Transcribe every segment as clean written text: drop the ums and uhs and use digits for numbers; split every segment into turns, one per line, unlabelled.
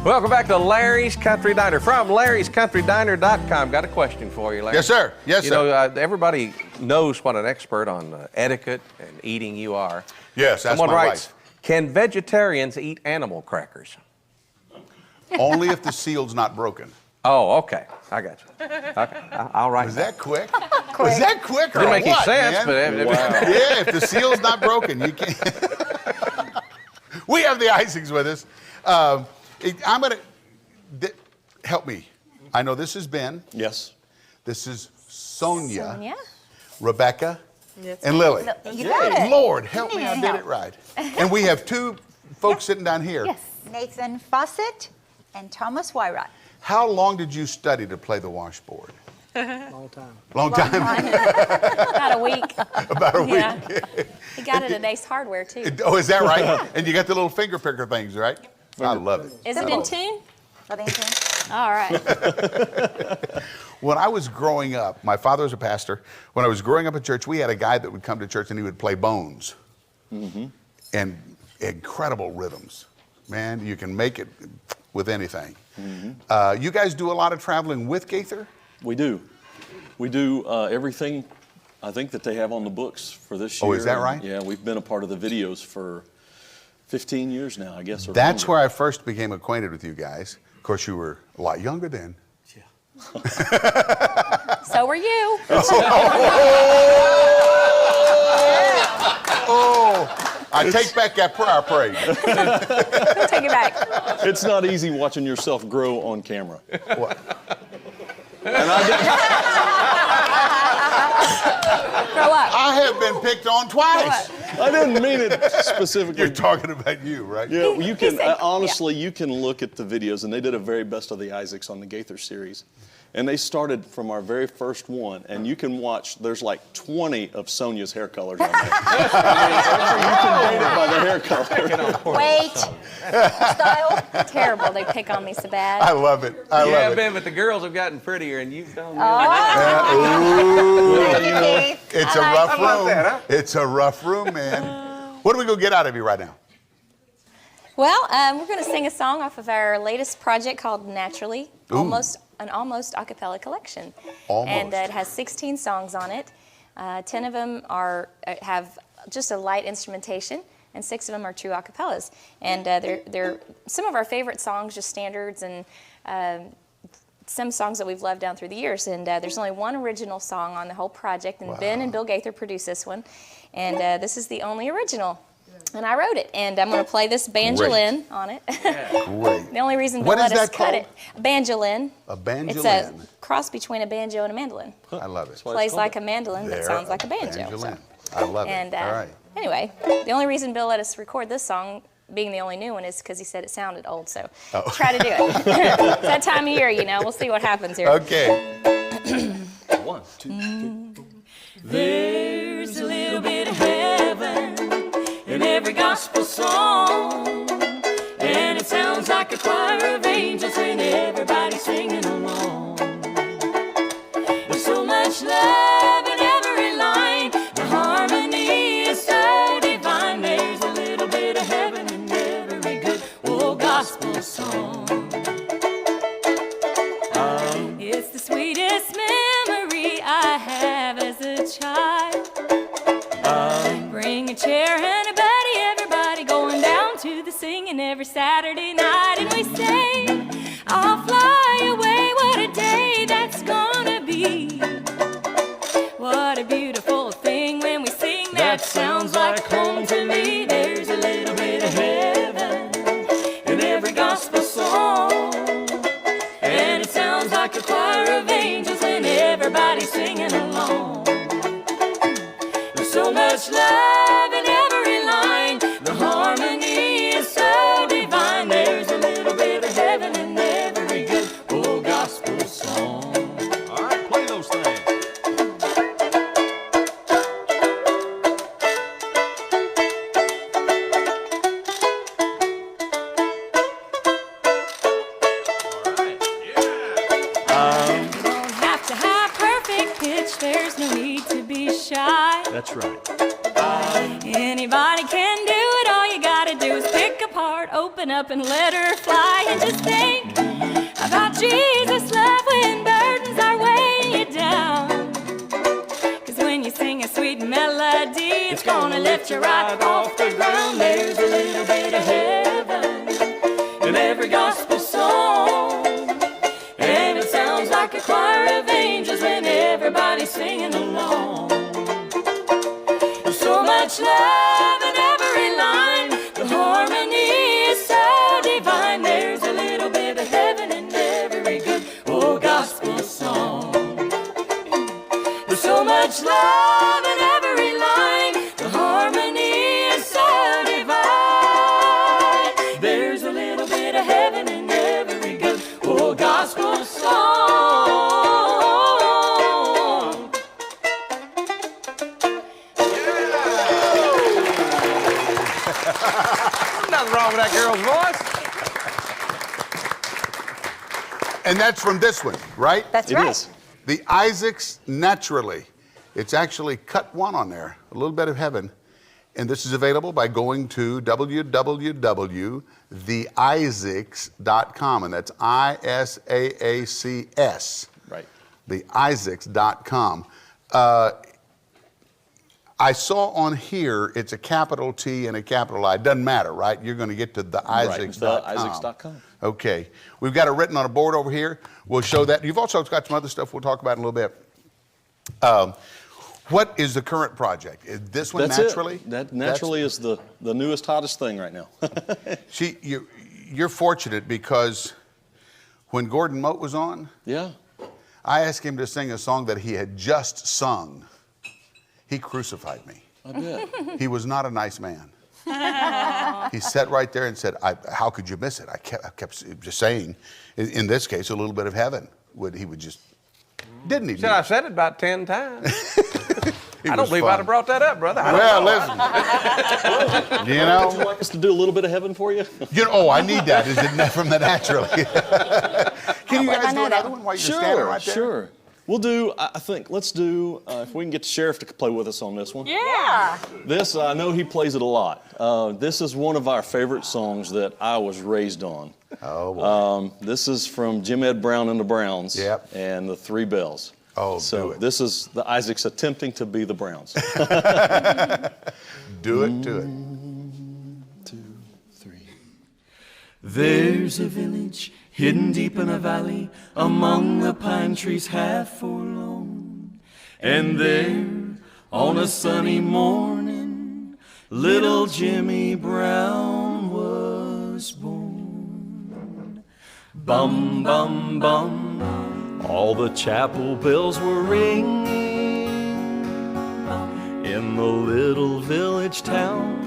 Welcome back to Larry's Country Diner from Larry'sCountryDiner.com. Got a question for you, Larry.
Yes, sir. Yes, sir.
You know, everybody knows what an expert on etiquette and eating you are.
Yes, that's
Someone
my
writes,
wife.
can vegetarians eat animal crackers?
Only if the seal's not broken.
Oh, okay. I got you. Okay. I'll write
Was
that.
that quick? Was that quick or
Didn't make any
what,
sense,
man?
but...
Yeah, if the seal's not broken, you can't. We have the ISAACS with us. I'm going to... Help me. I know this is Ben.
Yes.
This is Sonia.
Sonia.
Rebecca. And Lily.
You got it.
Lord, help me, I did it right. And we have two folks sitting down here.
Yes. Nathan Fawcett and Thomas Wyrot.
How long did you study to play the washboard?
Long time.
Long time?
About a week.
About a week.
Yeah. He got it at Ace Hardware, too.
Oh, is that right? And you got the little finger picker things, right? I love it.
Is it in tune?
Are they in tune?
All right.
When I was growing up, my father was a pastor. When I was growing up at church, we had a guy that would come to church and he would play bones. And incredible rhythms. Man, you can make it with anything. You guys do a lot of traveling with Gaither?
We do. We do everything, I think, that they have on the books for this year.
Oh, is that right?
Yeah, we've been a part of the videos for 15 years now, I guess. Or
That's
longer.
where I first became acquainted with you guys. Of course, you were a lot younger then.
So were you.
Oh, I take back that prior praise.
Take it back.
It's not easy watching yourself grow on camera.
What?
And I
Grow up.
I have been picked on twice.
didn't mean it specifically.
You're talking about you, right?
Yeah, well, you can,
said-
honestly, you can look at the videos, and they did a very best of the ISAACS on the Gaither series. And they started from our very first one, and you can watch, there's like 20 of Sonia's hair colors on there. You can date it by the hair color.
Weight. Style.
Terrible. They pick on me so bad.
I love it. I
Yeah,
love it.
Ben, but the girls have gotten prettier and you've done
Ooh,
Thank you, Keith.
it's a rough room.
that, huh?
It's a rough room, man. What are we going to get out of you right now?
Well, we're going to sing a song off of our latest project called Naturally, an almost a cappella collection.
Almost.
And it has 16 songs on it. 10 of them have just a light instrumentation, and 6 of them are true a cappellas. And they're some of our favorite songs, just standards, and some songs that we've loved down through the years. And there's only one original song on the whole project, and Ben and Bill Gaither produced this one. And this is the only original. And I wrote it, and I'm going to play this banjolin on it.
Great.
The only reason
What
Bill
is
let us
that
cut
called?
it, banjolin.
A banjolin.
It's a cross between a banjo and a mandolin.
I love it.
Plays like a mandolin, but
There,
sounds like a banjo.
banjolin.
So.
I love it.
And
All right.
anyway, the only reason Bill let us record this song, being the only new one, is because he said it sounded old. So try to do it. It's that time of year, you know. We'll see what happens here.
Okay.
1, 2, 3.
There's a little bit of heaven in every gospel song, and it sounds like a choir of angels and everybody singing along. There's so much love in every line, the harmony is so divine. There's a little bit of heaven in every good old gospel song. It's the sweetest memory I have as a child. Bring a chair and a buddy, everybody going down to the singing every Saturday night. And we say, I'll fly away, what a day that's gonna be. What a beautiful thing when we sing, that sounds like home to me. There's a little bit of heaven in every gospel song, and it sounds like a choir of angels and everybody singing along. There's so much love in every line, the harmony is so divine. There's a little bit of heaven in every good old gospel song.
All right, play those things.
Don't have to have perfect pitch, there's no need to be shy.
That's right.
Anybody can do it, all you gotta do is pick apart heart open up and let her fly. And just think about Jesus' love when burdens are weighing you down. 'Cause when you sing a sweet melody, it's gonna lift you right off the ground. There's a little bit of heaven in every gospel song, and it sounds like a choir of angels when everybody's singing along. There's so much love in every line, the harmony is so divine. There's a little bit of heaven in every good old gospel song. There's so much love in every line, the harmony is so divine. There's a little bit of heaven in every good old gospel song.
Nothing wrong with that girl's voice.
And that's from this one, right?
That's
It
right.
is.
The ISAACS Naturally. It's actually cut one on there, a little bit of heaven. And this is available by going to www.theisaacs.com. And that's ISAACS.
Right.
Theisaacs.com. I saw on here it's a capital T and a capital I. Doesn't matter, right? You're going to get to theisaacs.com.
theisaacs.com.
Okay. We've got it written on a board over here. We'll show that. You've also got some other stuff we'll talk about in a little bit. What is the current project? Is this one
That's
Naturally?
it. That Naturally is the newest, hottest thing right now.
See, you're fortunate because when Gordon Mote was on,
Yeah.
I asked him to sing a song that he had just sung. He crucified me.
I bet.
He was not a nice man. He sat right there and said, how could you miss it? I kept just saying, in this case, a little bit of heaven. He would just, didn't he?
Said I've said it about 10 times.
He
I don't
was
believe
fun.
I'd have brought that up, brother. I don't
Well,
know.
listen. You
Would
know,
you like us to do a little bit of heaven for you?
oh, I need that. Is it from the Naturally? Can you guys do another one while you're standing right there?
Sure. We'll do, I think, let's do, if we can get the sheriff to play with us on this one.
Yeah.
This, I know he plays it a lot. This is one of our favorite songs that I was raised on.
Oh, boy.
This is from Jim Ed Brown and the Browns.
Yep.
And the Three Bells.
Oh,
so
do it.
this is the Isaacs attempting to be the Browns.
Do it.
2, 3.
There's a village hidden deep in a valley among the pine trees half forlorn. And there, on a sunny morning, little Jimmy Brown was born. Bum, bum, bum, all the chapel bells were ringing in the little village town.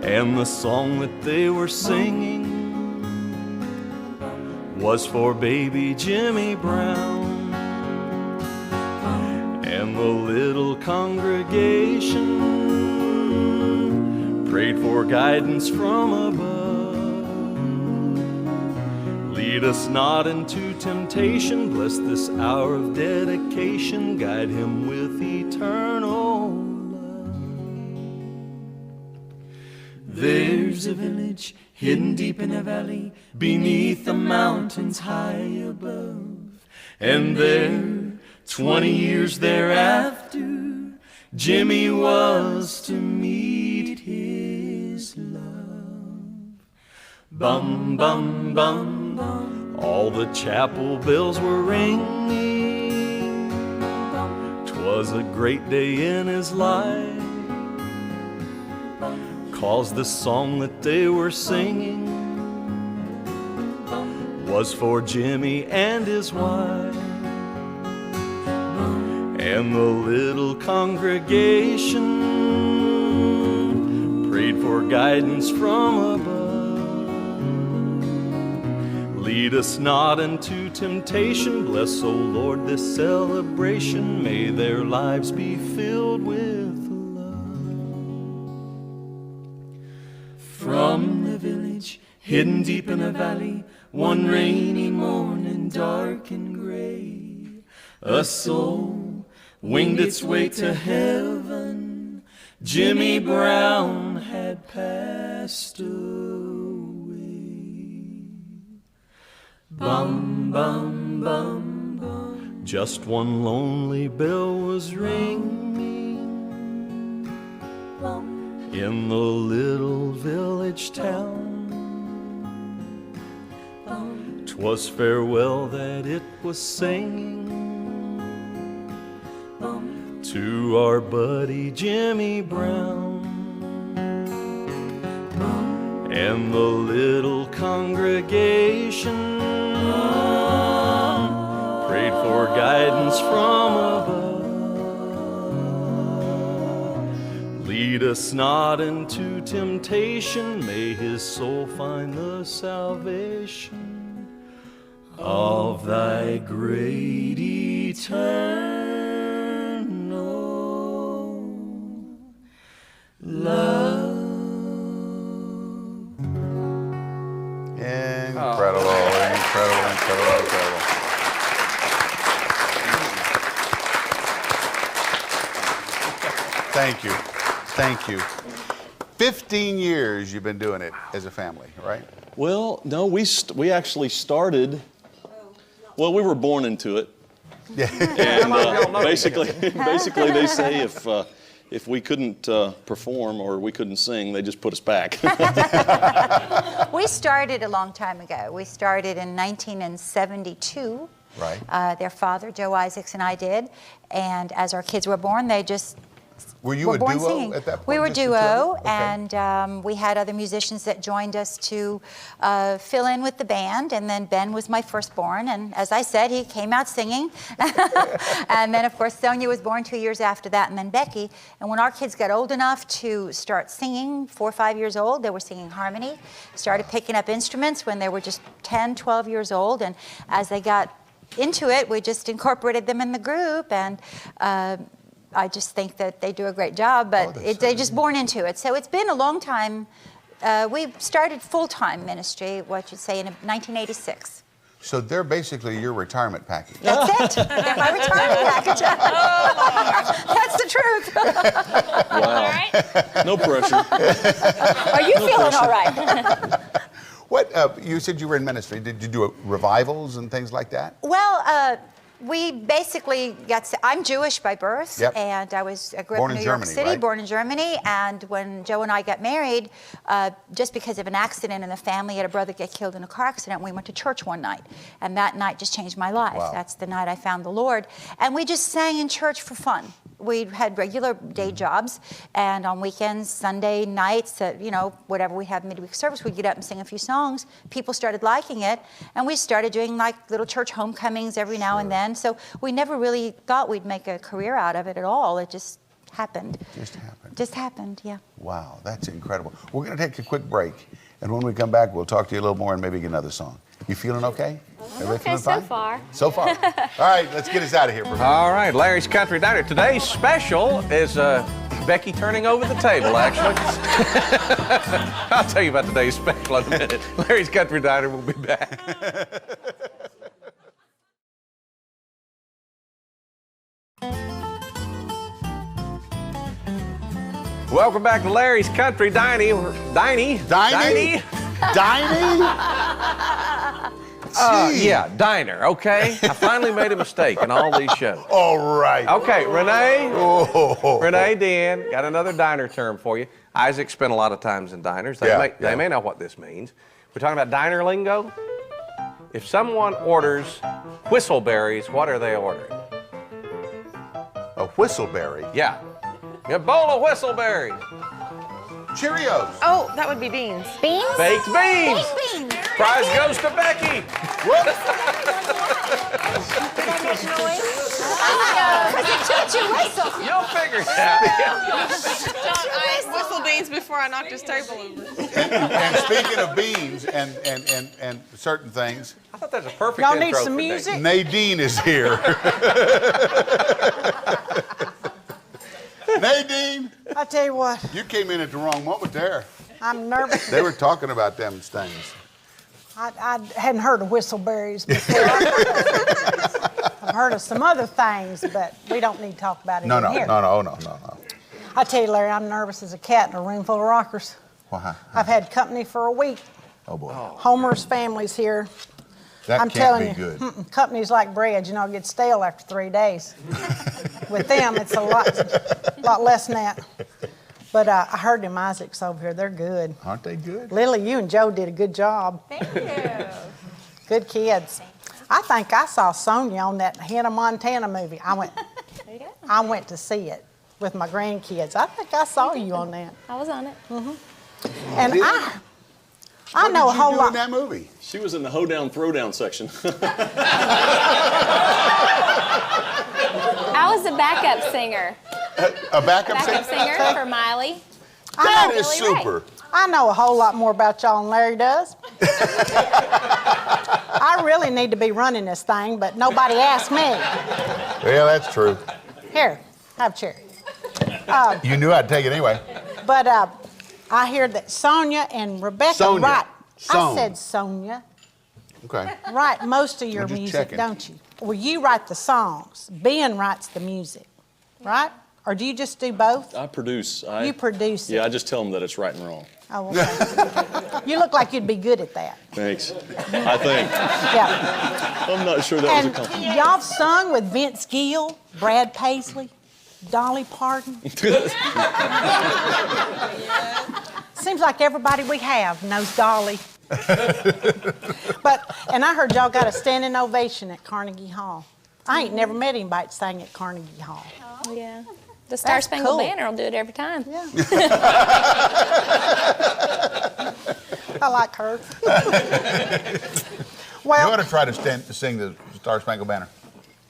And the song that they were singing was for baby Jimmy Brown. And the little congregation prayed for guidance from above. Lead us not into temptation, bless this hour of dedication, guide him with eternal love. There's a village hidden deep in a valley beneath the mountains high above. And there, 20 years thereafter, Jimmy was to meet his love. Bum, bum, bum, bum, all the chapel bells were ringing. 'Twas a great day in his life, 'cause the song that they were singing was for Jimmy and his wife. And the little congregation prayed for guidance from above. Lead us not into temptation, bless, O Lord, this celebration. May their lives be filled with from the village, hidden deep in a valley, one rainy morning, dark and gray, a soul winged its way to heaven. Jimmy Brown had passed passed away. Bum, bum, bum, bum. Just one lonely bell was ringing in the little village town. 'Twas farewell that it was singing to our buddy Jimmy Brown. And the little congregation prayed for guidance from above. Lead us not into temptation, may his soul find the salvation of thy great eternal love.
Incredible, incredible, incredible, incredible. Thank you, thank you. 15 years you've been doing it as a family, right?
Well, no, we actually started. Well, we were born into it,
Yeah.
and basically they say if we couldn't perform or we couldn't sing, they just put us back.
We started a long time ago. We started in 1972.
Right.
Their father, Joe ISAACS, and I did. And as our kids were born, they just
Were you a
born
duo
singing.
at that point?
We were
just the two
duo,
of you? Okay.
and we had other musicians that joined us to fill in with the band. And then Ben was my firstborn, and as I said, he came out singing. And then, of course, Sonia was born 2 years after that, and then Becky. And when our kids got old enough to start singing, 4 or 5 years old, they were singing harmony. Started picking up instruments when they were just 10, 12 years old, and as they got into it, we just incorporated them in the group, and I just think that they do a great job, but they're just born into it. So it's been a long time. We started full-time ministry, what you'd say, in 1986.
So they're basically your retirement package.
That's it. They're my retirement package. That's the truth.
Wow. No pressure.
Are you feeling all right?
What, you said you were in ministry. Did you do revivals and things like that?
Well, we basically I'm Jewish by birth,
Yep.
and I grew
Born
up
in
in New York
Germany,
City,
right?
born in Germany, and when Joe and I got married, just because of an accident in the family, had a brother get killed in a car accident, we went to church one night, and that night just changed my life.
Wow.
That's the night I found the Lord, and we just sang in church for fun. We had regular day jobs, and on weekends, Sunday nights, whatever we have midweek service, we'd get up and sing a few songs. People started liking it, and we started doing like little church homecomings every now and then. So we never really thought we'd make a career out of it at all. It just happened. Just happened, yeah.
Wow, that's incredible. We're going to take a quick break, and when we come back, we'll talk to you a little more and maybe get another song. You feeling okay? Everybody
Okay,
feeling
so
fine?
far.
So far. All right, let's get us out of here.
All right, Larry's Country Diner. Today's special is Becky turning over the table, actually. I'll tell you about today's special in a minute. Larry's Country Diner will be back. Welcome back to Larry's Country Dining.
Dining?
Dining? Yeah, Diner, okay? I finally made a mistake in all these shows.
All right.
Okay, Renee.
Oh.
Renee, Dan, got another diner term for you. Isaac spent a lot of times in diners. They may know what this means. We're talking about diner lingo. If someone orders whistleberries, what are they ordering?
A whistleberry.
Yeah. A bowl of whistleberries.
Cheerios.
Oh, that would be beans.
Beans?
Baked beans.
Baked beans.
Prize goes to Becky.
Because it took you whistle.
You'll figure it out.
I whistle beans before I knocked his table over.
And speaking of beans and certain things,
I thought that was a perfect
Y'all
intro
need some
for Becky.
music?
Nadine is here. Nadine,
I tell you what,
you came in at the wrong moment there.
I'm nervous.
They were talking about them things.
I hadn't heard of whistleberries before. I've heard of some other things, but we don't need to talk about it
No.
in here.
I tell
I tell you, Larry, I'm nervous as a cat in a room full of rockers.
Why?
I've had company for a week.
Oh boy.
Homer's family's here.
That
I'm
can't
telling
be
you,
good.
company's like bread. You know, it gets stale after 3 days. With them, it's a lot less than that. But I heard them Isaacs over here. They're good.
Aren't they good?
Lily, you and Joe did a good job.
Thank you.
Good kids. I think I saw Sonia on that Hannah Montana movie. I went to see it with my grandkids. I think I saw you on that.
I was on it.
And
Did
I
What
know a
did you
whole
do
lot.
in that movie?
She was in the hoedown, throwdown section.
I was a backup singer.
A backup
Backup
singer?
singer for Miley.
That
know
is
Billy Ray.
super.
I know a whole lot more about y'all than Larry does. I really need to be running this thing, but nobody asked me.
Yeah, that's true.
Here, have a chair.
You knew I'd take it anyway.
But I hear that Sonia and Rebecca
Sonia.
write. I
Son.
said Sonia.
Okay.
Write most of your
I'm just
music,
checking.
don't you? Well, you write the songs. Ben writes the music, right? Or do you just do both?
I produce.
You produce it.
Yeah, I just tell them that it's right and wrong.
Oh, okay. You look like you'd be good at that.
Thanks. I think.
Yeah.
I'm not sure that was a
And
compliment.
y'all sung with Vince Gill, Brad Paisley, Dolly Parton. Seems like everybody we have knows Dolly. And I heard y'all got a standing ovation at Carnegie Hall. I ain't never met anybody that sang at Carnegie Hall.
Oh, yeah. The Star Spangled
cool.
Banner will do it every time.
Yeah. I like her.
You
Well,
ought to try to sing the Star Spangled Banner.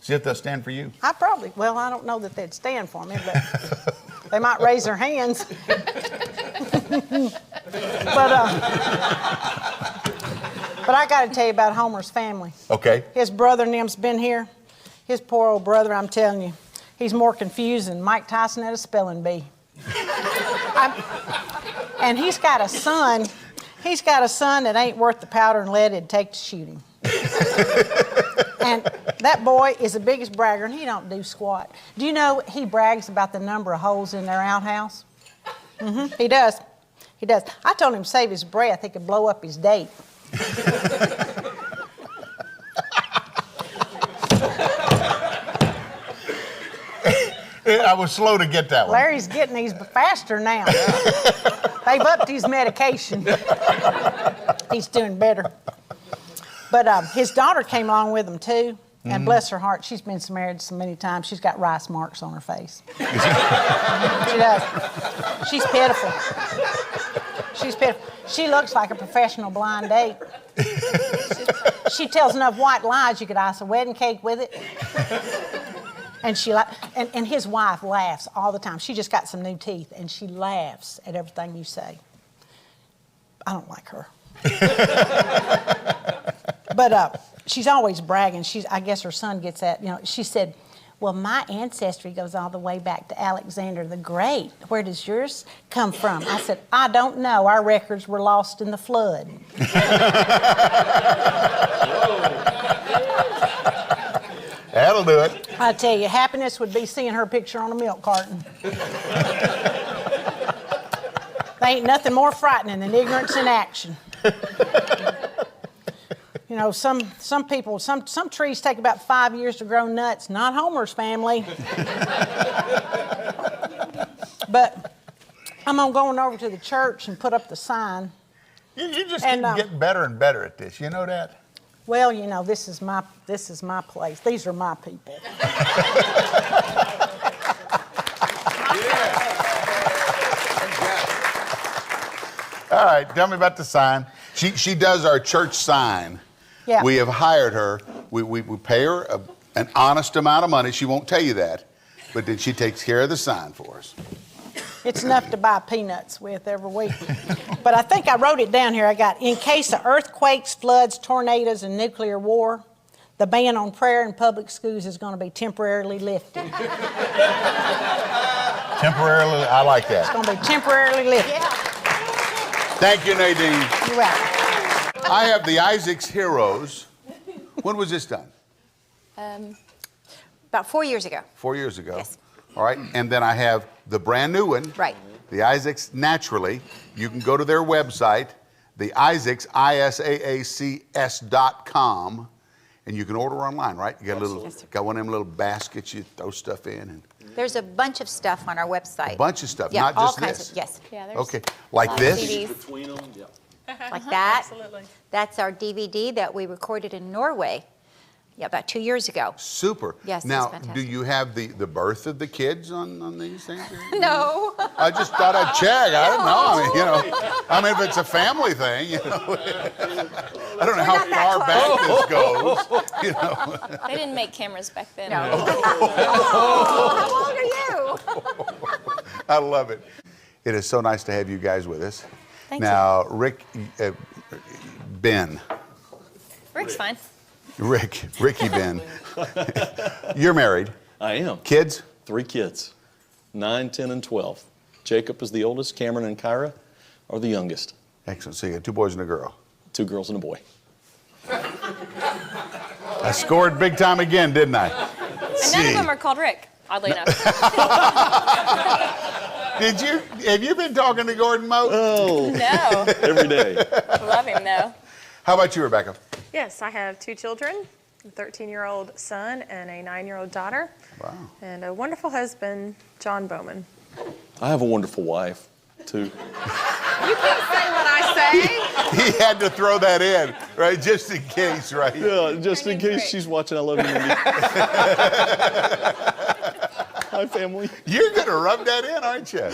See if they'll stand for you.
I don't know that they'd stand for me, but they might raise their hands. But I got to tell you about Homer's family.
Okay.
His brother and them's been here. His poor old brother, I'm telling you, he's more confused than Mike Tyson at a spelling bee. And he's got a son. He's got a son that ain't worth the powder and lead it'd take to shoot him. And that boy is the biggest bragger, and he don't do squat. Do you know he brags about the number of holes in their outhouse? He does. He does. I told him to save his breath. He could blow up his date.
I was slow to get that one.
Larry's getting these faster now. They've upped his medication. He's doing better. But his daughter came along with him too, and bless her heart, she's been married so many times. She's got rice marks on her face. She does. She's pitiful. She's pitiful. She looks like a professional blind date. She tells enough white lies you could ice a wedding cake with it. And and his wife laughs all the time. She just got some new teeth, and she laughs at everything you say. I don't like her. But she's always bragging. I guess her son gets that. You know, she said, "Well, my ancestry goes all the way back to Alexander the Great. Where does yours come from?" I said, "I don't know. Our records were lost in the flood."
That'll do it.
I tell you, happiness would be seeing her picture on a milk carton. There ain't nothing more frightening than ignorance in action. You know, some people, some trees take about 5 years to grow nuts. Not Homer's family. But I'm gonna go over to the church and put up the sign.
You just
And,
keep getting better and better at this. You know that?
Well, you know, this is my place. These are my people.
All right, tell me about the sign. She does our church sign.
Yeah.
We have hired her. We pay her an honest amount of money. She won't tell you that, but then she takes care of the sign for us.
It's enough to buy peanuts with every week. But I think I wrote it down here. I got, in case of earthquakes, floods, tornadoes, and nuclear war, the ban on prayer in public schools is going to be temporarily lifted.
Temporarily, I like that.
It's going to be temporarily lifted.
Thank you, Nadine.
You're welcome.
I have the ISAACS Heroes. When was this done?
About 4 years ago.
4 years ago.
Yes.
All right, and then I have the brand new one.
Right.
The ISAACS, naturally, you can go to their website, the ISAACS, ISAACS.com, and you can order online, right? You got got one of them little baskets you throw stuff in. And
There's a bunch of stuff on our website.
a bunch of stuff,
Yeah,
not
all
just
kinds
this.
of, yes.
Yeah, there's
Okay, like
a lot of
this?
CDs.
Between them, yeah.
Like that.
Absolutely.
That's our DVD that we recorded in Norway, about 2 years ago.
Super.
Yes, it's
now,
fantastic.
do you have the birth of the kids on these things?
No.
I just thought I'd check. I don't know. I mean, if it's a family thing, I don't know how
not that
far back this goes.
They didn't make cameras back then.
No. How old are you?
I love it. It is so nice to have you guys with us.
Thank
now, Ben.
Rick's fine.
Ricky Ben. You're married.
I am.
Kids?
3 kids, 9, 10, and 12. Jacob is the oldest. Cameron and Kyra are the youngest.
Excellent. So you got 2 boys and a girl.
2 girls and a boy.
I scored big time again, didn't I?
And none of them are called Rick, oddly enough.
Have you been talking to Gordon Moe?
Oh,
No.
every day.
Love him, though.
How about you, Rebecca?
Yes, I have 2 children, a 13-year-old son and a 9-year-old daughter.
Wow.
And a wonderful husband, John Bowman.
I have a wonderful wife, too.
You can't say what I say.
He had to throw that in, right? Just in case, right?
Yeah, just in case she's watching. I love you, Mindy. Hi, family.
You're going to rub that in, aren't you?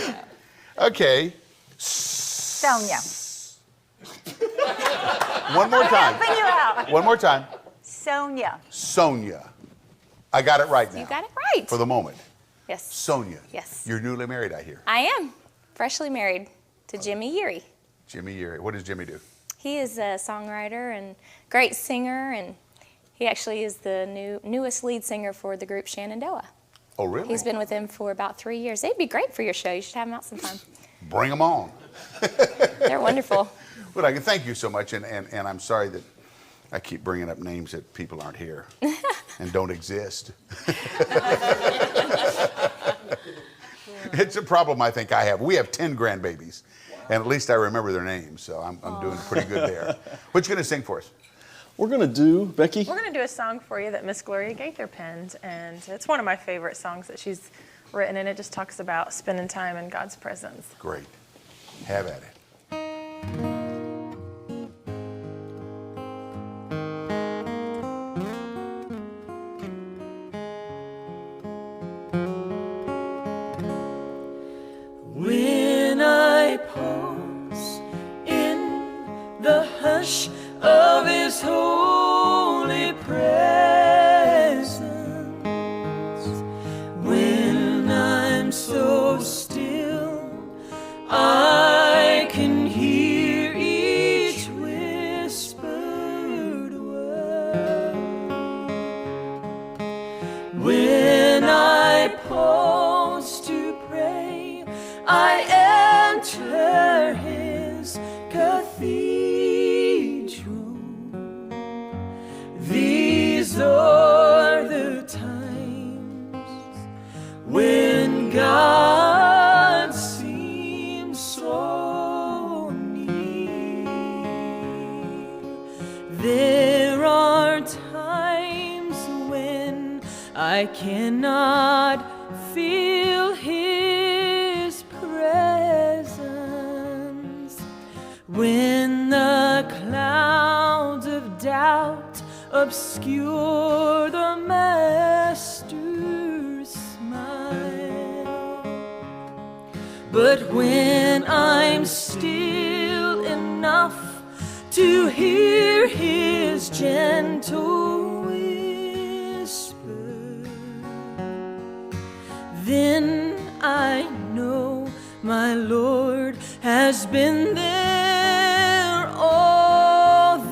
Okay.
Sonia.
One more time.
Helping you out.
One more time.
Sonia.
Sonia. I got it right now.
You got it right.
For the moment.
Yes.
Sonia.
Yes.
You're newly married, I hear.
I am freshly married to Jimmy Yeary.
Jimmy Yeary. What does Jimmy do?
He is a songwriter and great singer, and he actually is the newest lead singer for the group Shenandoah.
Oh, really?
He's been with them for about 3 years. They'd be great for your show. You should have them out sometime.
Bring them on.
They're wonderful.
Well, I can thank you so much, and I'm sorry that I keep bringing up names that people aren't here and don't exist. It's a problem I think I have. We have 10 grandbabies, and at least I remember their names, so I'm doing pretty good there. What you going to sing for us?
We're going to do, Becky?
We're going to do a song for you that Miss Gloria Gaither penned, and it's one of my favorite songs that she's written, and it just talks about spending time in God's presence.
Great. Have at it.
When I pause in the hush of His holy presence, when I'm so still, I can hear each whispered word. When I pause to pray, I enter His cathedral. These are the times when God seems so near. There are times when I cannot feel His presence, when the clouds of doubt obscure the Master's smile. But when I'm still enough to hear His gentle whisper, then I know my Lord has been there all the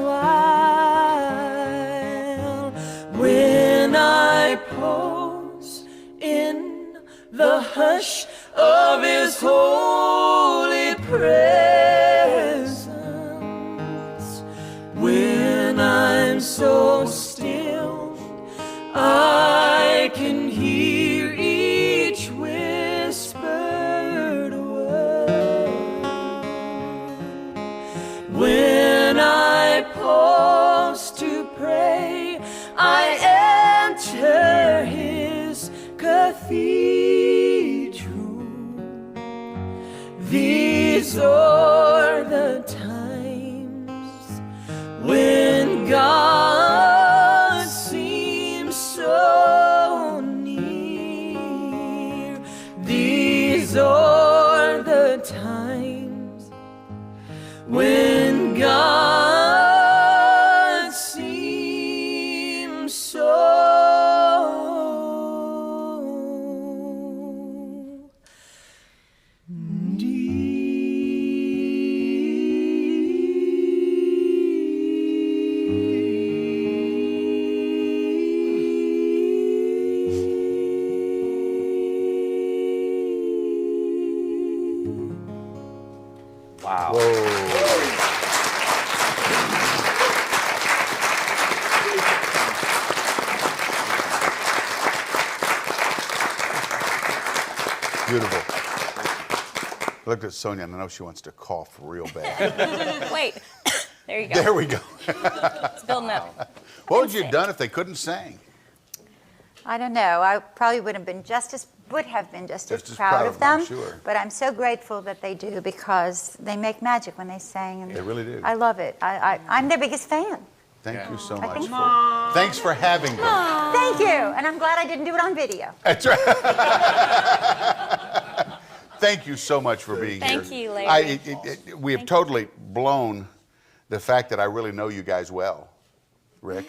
while. When I pause in the hush of His holy presence, when I'm so still, I can hear each whispered When I pause to pray, I enter his cathedral. These are the times when God seems so near. These are the times when God seems so
Wow.
Beautiful. Look at Sonia, and I know she wants to cough real bad.
Wait, there you go.
There we go.
It's building up.
What would you have done if they couldn't sing?
I don't know. I probably would have been just as proud of them.
I'm sure.
But I'm so grateful that they do, because they make magic when they sing. And
They really do.
I love it. I'm their biggest fan.
Thank you so
I
much.
think-
Thanks for having them.
Thank you. And I'm glad I didn't do it on video.
That's right. Thank you so much for being here.
Thank you, Larry.
We have totally blown the fact that I really know you guys well, Rick.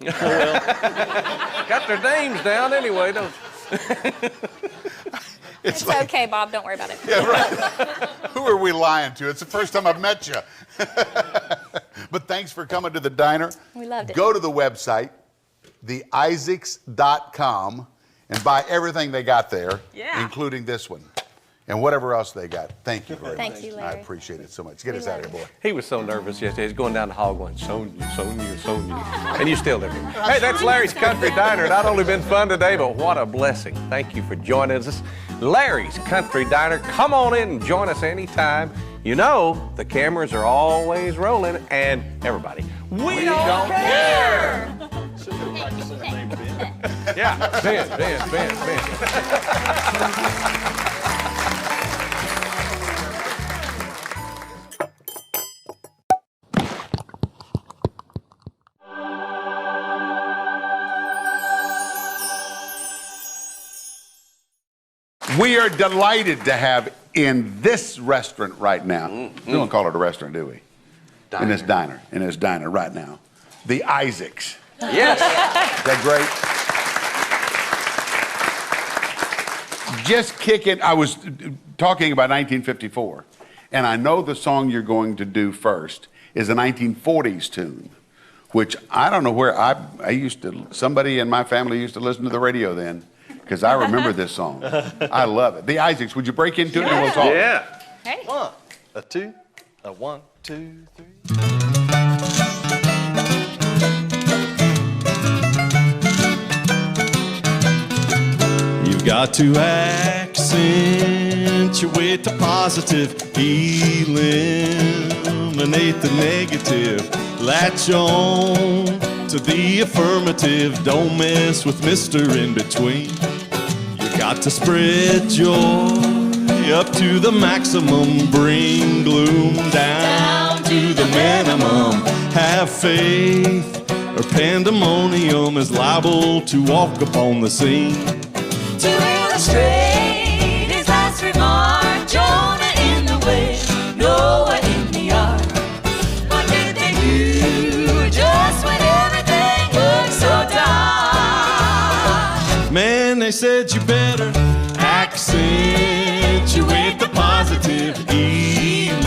Got their names down anyway, don't you?
It's
like,
okay, Bob. Don't worry about it.
yeah, right. Who are we lying to? It's the first time I've met you. But thanks for coming to the diner.
We loved it.
Go to the website, theisacs.com, and buy everything they got there, including this one. And whatever else they got. Thank you very much.
Thank you, Larry.
I appreciate it so much. Get us out of here, boy.
He was so nervous yesterday. He's going down the hall going, Sonia, Sonia, Sonia. And you still live here. Hey, that's Larry's Country Diner. Not only been fun today, but what a blessing. Thank you for joining us. Larry's Country Diner. Come on in and join us anytime. You know, the cameras are always rolling, and everybody, we don't care. Yeah, Ben.
We are delighted to have in this restaurant right now, we don't call it a restaurant, do we? In this diner right now, the ISAACS.
Yes.
Is that great? Just kicking, I was talking about 1954, and I know the song you're going to do first is a 1940s tune, which I don't know where, somebody in my family used to listen to the radio then, because I remember this song. I love it. The ISAACS, would you break into it and we'll talk?
Yeah.
Hey.
1, a 2, a 1, 2, 3.
You've got to accentuate the positive, eliminate the negative, latch on to the affirmative, don't mess with Mr. In Between. You got to spread joy up to the maximum, bring gloom down to the minimum, have faith or pandemonium is liable to walk upon the scene.
To illustrate his last remark, Jonah in the whale, Noah in the ark. What did they do just when everything looked so dark?
Man, they said you better accentuate the positive, eliminate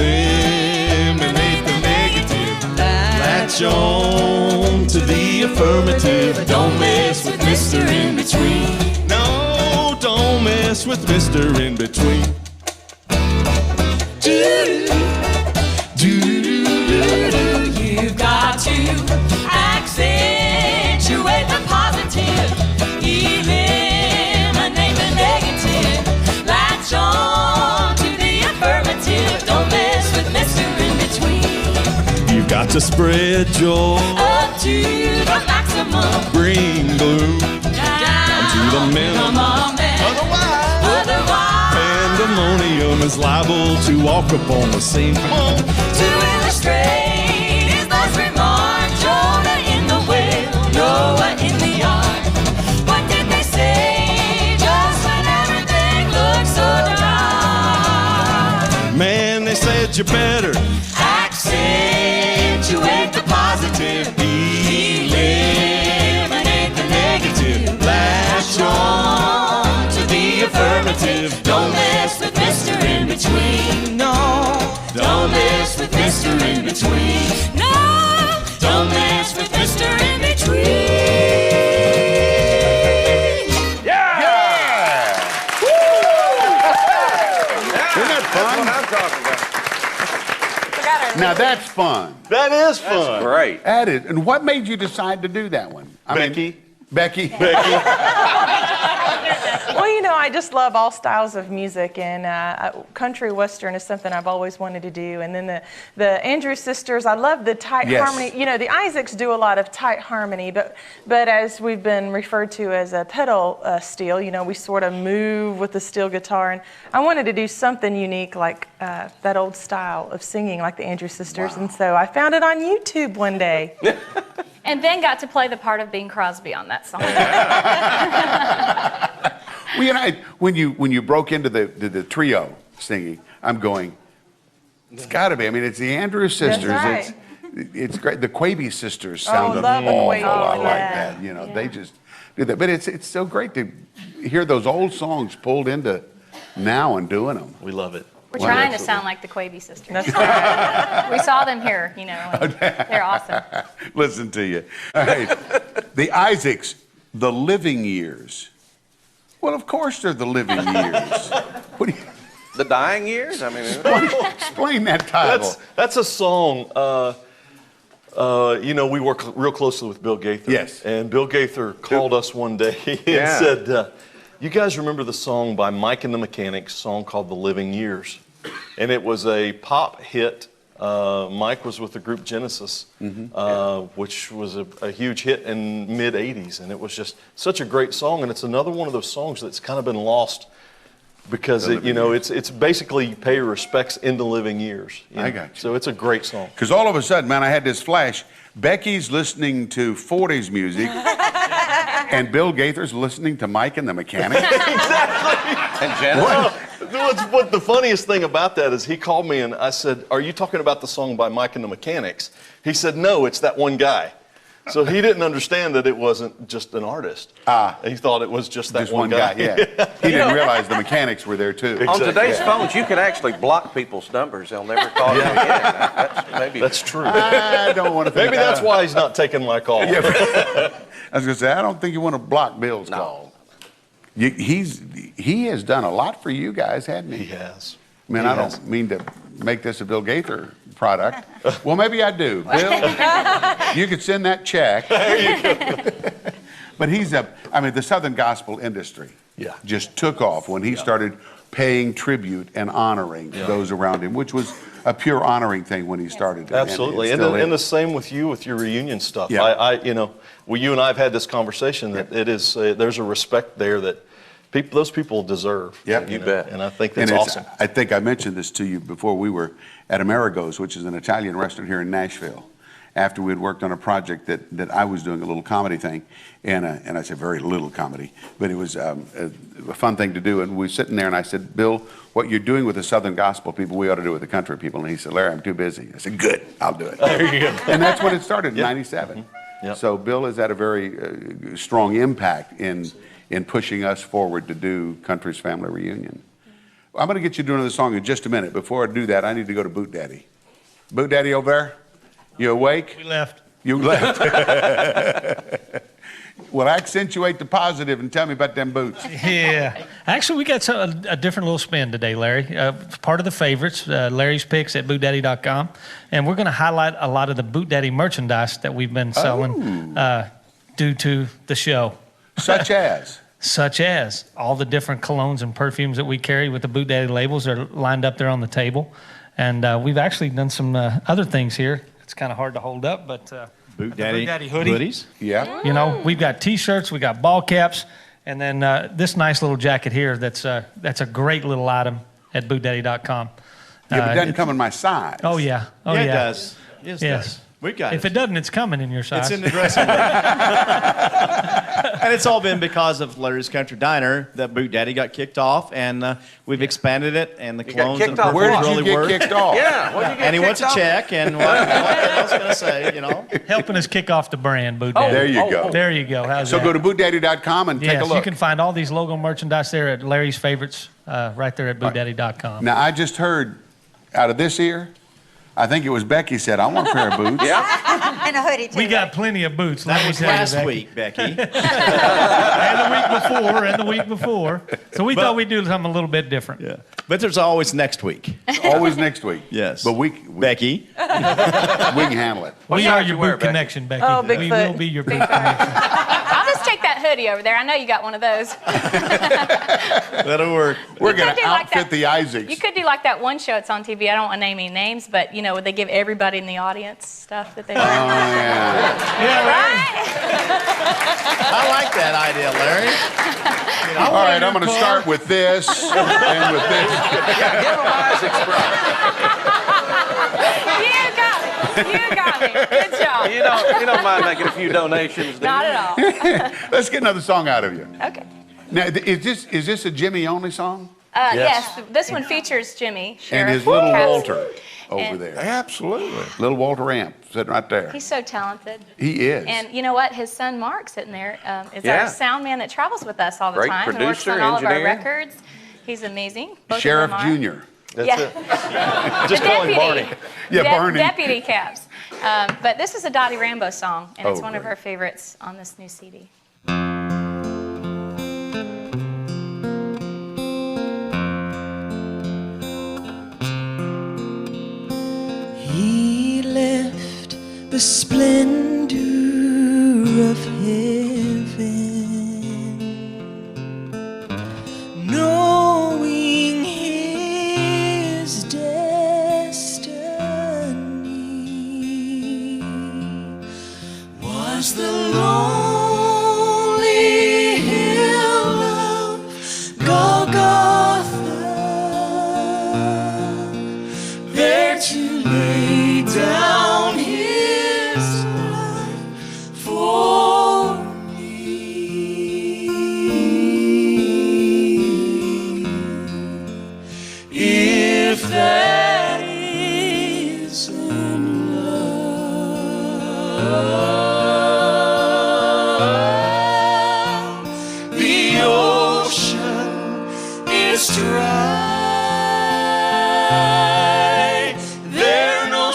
the negative, latch on to the affirmative, don't mess with Mr. In Between. No, don't mess with Mr. In Between.
You've got to accentuate the positive, eliminate the negative, latch on to the affirmative, don't mess with Mr. In Between.
to spread joy.
Up to the maximum.
Bring gloom down to the minimum.
Otherwise,
Pandemonium is liable to walk upon the scene.
to illustrate his last remark, Jonah in the whale, Noah in the ark. What did they say just when everything looked so dark?
Man, they said you better
Accentuate the positive, eliminate the negative, latch on to the affirmative. Don't mess with Mr. In Between. No, don't mess with Mr. In Between. No, don't mess with Mr. In Between.
Isn't that
That's what
fun?
I'm talking about.
Now that's fun.
That is fun.
Great.
That is. And what made you decide to do that one?
Becky.
Becky.
Well, you know, I just love all styles of music, and country western is something I've always wanted to do. And then the Andrews Sisters, I love the tight
Yes.
harmony. You know, the ISAACS do a lot of tight harmony, but as we've been referred to as a pedal steel, you know, we sort of move with the steel guitar. And I wanted to do something unique like that old style of singing like the Andrews Sisters. And so I found it on YouTube one day.
And Ben got to play the part of Bing Crosby on that song.
Well, you know, when you broke into the trio singing, I'm going, it's got to be. I mean, it's the Andrews Sisters.
That's
It's great. The Quavy sisters sound an
love the
awful
Quavy.
lot
Oh,
like
yeah.
that. You know, they just do that. But it's so great to hear those old songs pulled into now and doing them.
We love it.
We're
Wow.
trying to sound like the Quavy sisters.
That's right.
We saw them here, you know, and they're awesome.
Listen to you. All right. The ISAACS, the living years. Well, of course they're the living years. What do you
The dying years? I mean,
explain that title?
That's a song. You know, we work real closely with Bill Gaither.
Yes.
And Bill Gaither called us one day and
Yeah.
said, you guys remember the song by Mike and the Mechanics, a song called The Living Years? And it was a pop hit. Mike was with the group Genesis, which was a huge hit in mid-'80s. And it was just such a great song. And it's another one of those songs that's kind of been lost because, it's basically you pay your respects in the living years. You know?
I got you.
So it's a great song.
Because all of a sudden, man, I had this flash. Becky's listening to 40s music, and Bill Gaither's listening to Mike and the Mechanics.
and Genesis.
What the funniest thing about that is he called me and I said, are you talking about the song by Mike and the Mechanics? He said, no, it's that one guy. So he didn't understand that it wasn't just an artist. He thought it was just that
Just one guy, yeah. He didn't realize the Mechanics were there, too.
On today's phones, you can actually block people's numbers. They'll never call you again.
That's true.
I don't want to think
Maybe that's why he's not taking my call.
I was going to say, I don't think you want to block Bill's call. He has done a lot for you guys, hasn't he?
He has.
Man, I don't mean to make this a Bill Gaither product. Well, maybe I do. Bill, you could send that check. There you go. But the Southern gospel industry just took off when he started paying tribute and honoring those around him, which was a pure honoring thing when he started.
Absolutely. And the same with you with your reunion stuff.
Yeah.
You and I have had this conversation that it is, there's a respect there that those people deserve.
Yeah,
you bet.
And I think that's awesome.
I think I mentioned this to you before. We were at Amerigo's, which is an Italian restaurant here in Nashville, after we had worked on a project that I was doing, a little comedy thing, and I said very little comedy, but it was a fun thing to do. And we were sitting there, and I said, Bill, what you're doing with the Southern gospel people, we ought to do with the country people. And he said, Larry, I'm too busy. I said, good, I'll do it.
There you go.
And that's when it started in '97.
Yep.
So Bill has had a very strong impact in pushing us forward to do Country's Family Reunion. I'm going to get you to do another song in just a minute. Before I do that, I need to go to Boot Daddy. Boot Daddy over there, you awake?
We left.
You left. Well, accentuate the positive and tell me about them boots.
Yeah. Actually, we got a different little spin today, Larry. Part of the favorites, Larry's Picks at BootDaddy.com. And we're going to highlight a lot of the Boot Daddy merchandise that we've been selling due to the show.
Such as?
Such as all the different colognes and perfumes that we carry with the Boot Daddy labels are lined up there on the table. And we've actually done some other things here. It's kind of hard to hold up, but
Boot
the
Daddy,
Boot Daddy hoodie.
hoodies.
Yeah.
You know, we've got T-shirts, we got ball caps, and then this nice little jacket here. That's a great little item at bootdaddy.com.
Yeah, but it doesn't come in my size.
Oh yeah, oh
Yeah,
yeah,
it does. Yes, it
Yes.
does. We got
If
it.
it doesn't, it's coming in your size.
It's in the dressing room. And it's all been because of Larry's Country Diner that Boot Daddy got kicked off, and we've expanded it, and the
You got
clones
kicked
and
off
Where
perfumes
did
really
you
work.
get kicked off?
Yeah, what'd you get
And he wants a
kicked off?
check, and what else can I say, you know?
Helping us kick off the brand, Boot
Oh,
Daddy.
There you go.
There you go. How's
So
that?
go to bootdaddy.com and take
Yes,
a look.
you can find all these logo merchandise there at Larry's Favorites, right there at bootdaddy.com.
Now, I just heard out of this ear, I think it was Becky said, I want a pair of boots.
Yeah.
And a hoodie too.
We got plenty of boots. let
That
me
was
tell you,
last
Becky.
week, Becky.
And the week before. So we thought we'd do something a little bit different.
Yeah. But there's always next week.
Always next week.
Yes.
But we
Becky.
can handle it.
We
size
are
you
your
wear,
boot
Becky?
connection, Becky.
Oh,
we
Bigfoot.
will be your boot connection.
I'll just take that hoodie over there. I know you got one of those.
That'll work.
We're going to
do like
outfit
that.
the Isaacs.
You could do like that one show. It's on TV. I don't want to name any names, but you know, they give everybody in the audience stuff that they wear.
Oh, yeah.
Yeah,
Right?
I like that idea, Larry.
All right, I'm going to start with this and with this.
Yeah, give them Isaac's prize.
You got me. Good job.
You don't mind making a few donations, do you?
Not at all.
Let's get another song out of you.
Okay.
Now, is this a Jimmy only song?
Yes, this one features Jimmy.
And
Sheriff
his little
Cass.
Walter over
And-
there.
Absolutely.
Little Walter Amp sitting right there.
He's so talented.
He is.
And you know what? His son Mark sitting there is
Yeah.
our sound man that travels with us all the
Great
time and works
producer,
on all of our
engineer.
records. He's amazing. Both of
Sheriff
them are.
Jr.
Yeah.
Just
The
call him
deputy.
Barney.
Yeah, Barney.
Deputy Caps. But this is a Dottie Rambo song, and it's
Oh,
one of
great.
our favorites on this new CD.
He left the splendor of heaven, knowing his destiny was the lonely hill of Golgotha, there to lay down his life for me. If that isn't love, the ocean is dry. There are no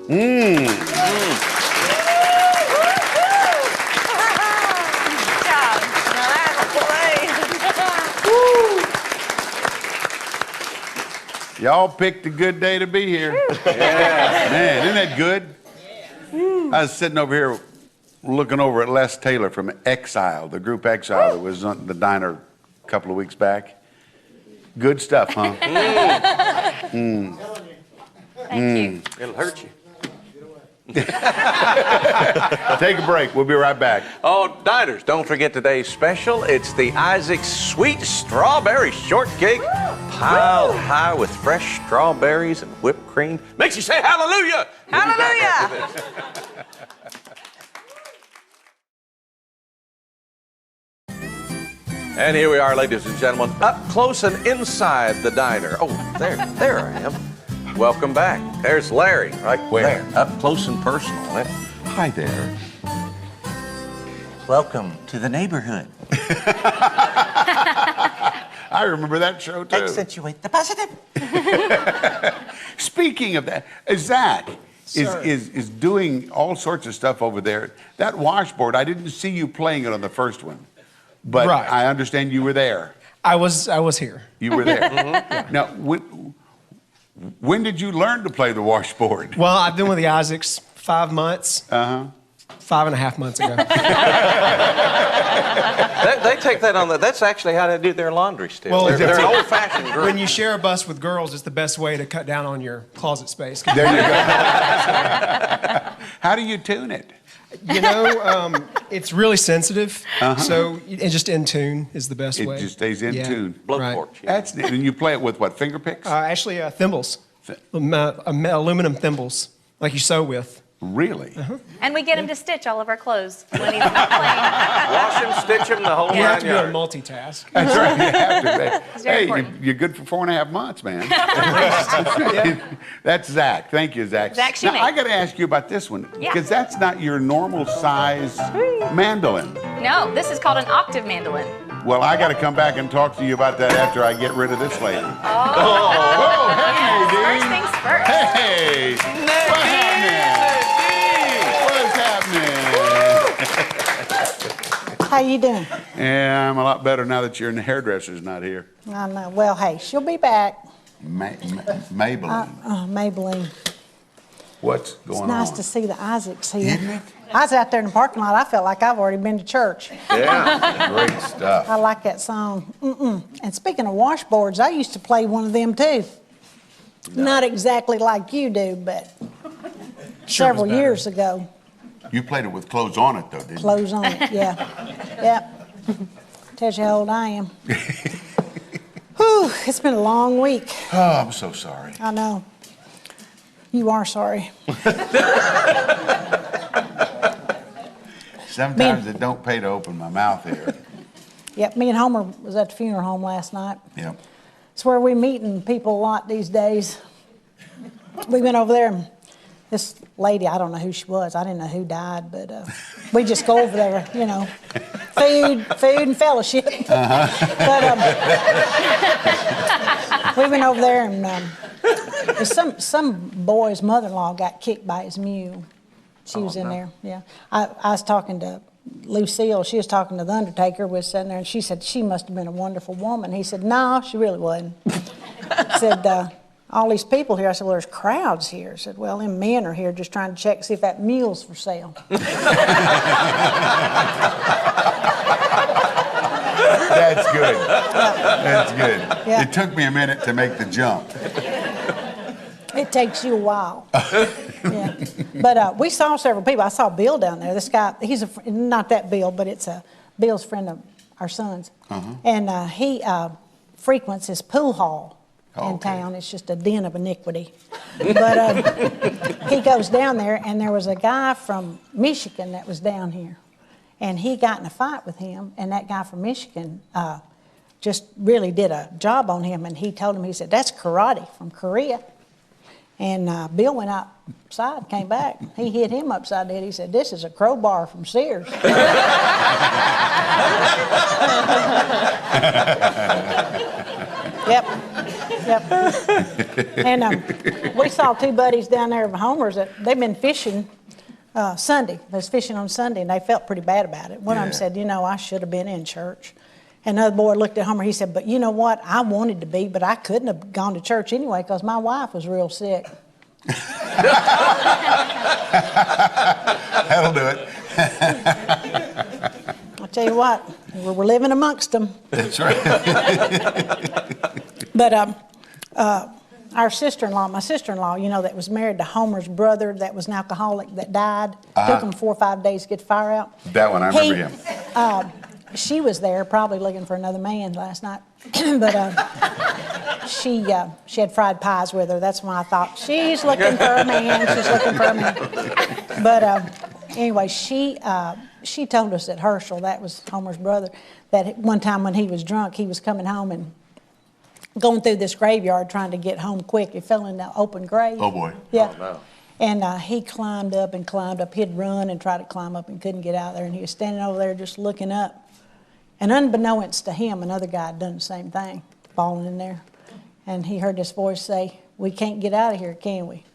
Y'all picked a good day to be here. Man, isn't that good? I was sitting over here looking over at Les Taylor from Exile, the group Exile that was on the Diner a couple of weeks back. Good stuff, huh?
Thank you.
It'll hurt you.
Take a break. We'll be right back.
Oh, diners, don't forget today's special. It's the ISAACS Sweet Strawberry Shortcake, piled high with fresh strawberries and whipped cream. Makes you say hallelujah!
Hallelujah!
And here we are, ladies and gentlemen, up close and inside the diner. Oh, there I am. Welcome back. There's Larry, right there, up close and personal. Hi there.
Welcome to the neighborhood.
I remember that show too.
Accentuate the positive.
Speaking of that, Zach is doing all sorts of stuff over there. That washboard, I didn't see you playing it on the first one, but
Right.
I understand you were there.
I was here.
You were there. Now, when did you learn to play the washboard?
Well, I've been with the ISAACS 5 months. 5.5 months ago.
They take that on that's actually how they do their laundry still.
Well,
they're an old-fashioned group.
When you share a bus with girls, it's the best way to cut down on your closet space.
There you go. How do you tune it?
You know, it's really sensitive, so and just in tune is the best way.
It just stays in tune.
Right.
That's neat. And you play it with what, finger picks?
Actually, thimbles, aluminum thimbles, like you sew with.
Really?
And we get him to stitch all of our clothes when he's not playing.
Wash him, stitch him, the whole
You have to be
nine
able to
yards.
multitask.
That's right. You have to.
It's very
Hey,
important.
you're good for 4.5 months, man. That's Zach. Thank you, Zach.
Zach
Now,
Shoemake.
I got to ask you about this one
Yeah.
because that's not your normal size mandolin.
No, this is called an octave mandolin.
Well, I got to come back and talk to you about that after I get rid of this lady.
Oh,
Whoa, hey,
First
Nadine.
things first.
Hey, what's happening?
How you doing?
Yeah, I'm a lot better now that your hairdresser's not here.
I know. Well, hey, she'll be back.
Maybelline.
Maybelline.
What's going
It's nice
on?
to see the Isaacs here.
Isn't it?
I was out there in the parking lot. I felt like I've already been to church.
Yeah, great stuff.
I like that song. And speaking of washboards, I used to play one of them too. Not exactly like you do, but several years ago.
You played it with clothes on it, though, didn't you?
Clothes on it, yeah. Yep. Tells you how old I am. Whew, it's been a long week.
Oh, I'm so sorry.
I know. You are sorry.
Sometimes it don't pay to open my mouth here.
Yep, me and Homer was at the funeral home last night.
Yep.
It's where we meeting people a lot these days. We went over there and this lady, I don't know who she was. I didn't know who died, but we just go over there, you know, food and fellowship. But we went over there and some boy's mother-in-law got kicked by his mule. She was in there, yeah. I was talking to Lucille. She was talking to the undertaker. Was sitting there, and she said she must have been a wonderful woman. He said, no, she really wasn't. Said, all these people here. I said, well, there's crowds here. I said, well, them men are here just trying to check, see if that mule's for sale.
That's good. That's good.
Yeah.
It took me a minute to make the jump.
It takes you a while. Yeah. But we saw several people. I saw Bill down there. This guy, he's not that Bill, but it's Bill's friend of our son's. And he frequents his pool hall in town. It's just a den of iniquity. But he goes down there, and there was a guy from Michigan that was down here. And he got in a fight with him, and that guy from Michigan just really did a job on him. And he told him, he said, that's karate from Korea. And Bill went outside, came back. He hit him upside the head. He said, this is a crowbar from Sears. Yep. And we saw two buddies down there of Homer's that they've been fishing Sunday. They was fishing on Sunday, and they felt pretty bad about it. One of them said, you know, I should have been in church. And another boy looked at Homer. He said, but you know what? I wanted to be, but I couldn't have gone to church anyway because my wife was real sick.
That'll do it.
I'll tell you what, we're living amongst them.
That's right.
But our sister-in-law, my sister-in-law, you know, that was married to Homer's brother that was an alcoholic that died. Took him 4 or 5 days to get the fire out.
That one, I remember him.
She was there probably looking for another man last night. But she had fried pies with her. That's when I thought, she's looking for a man. She's looking for a man. But anyway, she told us that Herschel, that was Homer's brother, that one time when he was drunk, he was coming home and going through this graveyard trying to get home quick. He fell in the open grave.
Oh, boy.
Yeah.
Oh, no.
And he climbed up and climbed up. He'd run and try to climb up and couldn't get out there. And he was standing over there just looking up. And unbeknownst to him, another guy had done the same thing, falling in there. And he heard this voice say, we can't get out of here, can we?